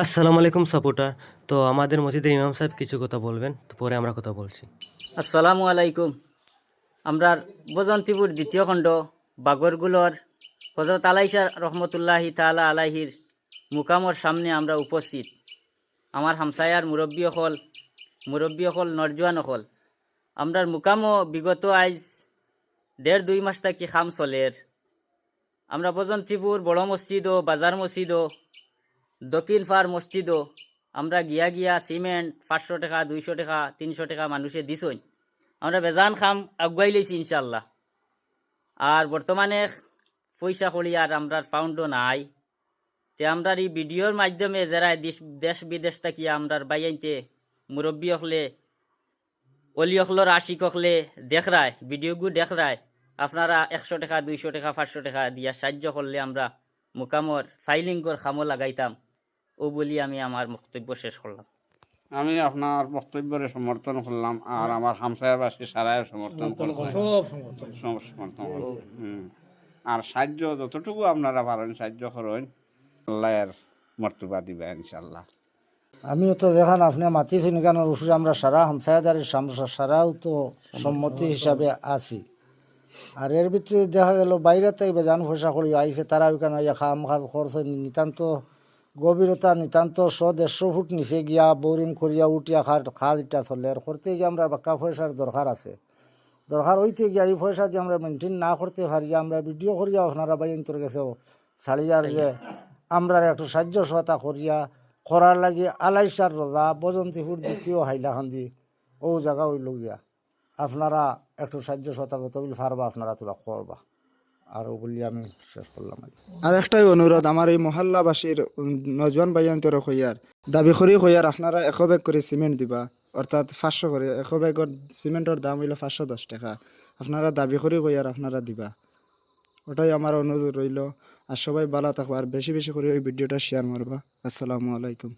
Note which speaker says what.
Speaker 1: আসসালামু আলাইকুম সাপোর্টার। তো আমাদের মসজিদের ইমাম সাহেব কিছু কথা বলবেন, তো পরে আমরা কথা বলছি।
Speaker 2: আসসালামু আলাইকুম। আমরা বজন্তিপুর দ্বিতীয় খণ্ড বাগরগুলোর হজরত আলাইশা রহমতুল্লাহি তাআলা আলাইহির মুকামর সামনে আমরা উপস্থিত। আমার হামসায়ার মুরব্বী হল নরজুয়ান হল আমরার মুকামও বিগত আজ 1.5-2 মাস থাকি খাম চলের। আমরা বজন্তিপুর বড় মসজিদ ও বাজার মসজিদ ও দক্ষিণ ফার মসজিদ ও আমরা গিয়া সিমেন্ট 500 টাকা 200 টাকা 300 টাকা মানুষে দিছই। আমরা বেজান খাম আগুয়াই লইছি ইনশাল্লাহ। আর বর্তমানে পয়সা করি আর আমরা ফাউন্ডও নাই। তে আমরা এই ভিডিওর মাধ্যমে যারা দেশ বিদেশ থাকি আমরা বাইয়াইতে মুরব্বী হলে অলি হকলর আশিক হকলে দেখরায় ভিডিওগু দেখরায় আপনারা 100 টাকা 200 টাকা 500 টাকা দিয়া সাহায্য করলে আমরা মুকামর ফাইলিংর খামো লাগাইতাম। ও বলি আমি আমার বক্তব্য শেষ করলাম।
Speaker 3: আমি আপনার বক্তব্যের সমর্থন করলাম আর আমার হামসায়াবাসী সারায় সমর্থন করলাম। সমর্থন করলাম। আর সাহায্য যতটুকু আপনারা পারেন সাহায্য করেন, আল্লাহর মর্তবা দিবে ইনশাল্লাহ।
Speaker 4: আমিও তো দেখান আপনি মাতি ফিনিকানোর উপরে আমরা সারা হামসায়াদারের সারাও তো সম্মতি হিসাবে আছি। আর এর ভিতরে দেখা গেল বাইরে থেকে বেজান পয়সা করি আইসে তারা ওইখানে খাম খাজ খরচ নিতান্ত গভীরতা নিতান্ত 100-150 ফুট নিচে গিয়া বোরিং করিয়া উঠিয়া খাল ইটা চলে আর করতে গিয়ে আমরা বাক্কা পয়সার দরকার আছে। দরকার হইতে গিয়া এই পয়সা দিয়ে আমরা মেনটেন না করতে পারি আমরা ভিডিও করিয়া আপনারা বাইন্তর গেছেও ছাড়িয়ার যে আমরা একটু সাহায্য সহায়তা করিয়া করার লাগে আলাইশার রোজা বজন্তিপুর দ্বিতীয় হাইলাকান্দি ও জায়গা হইল গিয়া আপনারা একটু সাহায্য সহায়তা যত বলে পারবা আপনারা তোলা করবা। আর ও বলি আমি শেষ করলাম।
Speaker 5: আর একটাই অনুরোধ আমার এই মহল্লাবাসীর নজওয়ান ভাইয়ান্তর হইয়ার দাবি করি হইয়ার আপনারা 1 ব্যাগ করে সিমেন্ট দিবা, অর্থাৎ 500 করে 1 ব্যাগের সিমেন্টের দাম হইল 510 টাকা। আপনারা দাবি করি হইয়ার আপনারা দিবা, ওটাই আমার অনুরোধ রইল। আর সবাই ভালো থাকবা আর বেশি বেশি করে ওই ভিডিওটা শেয়ার মারবা। আসসালামু আলাইকুম।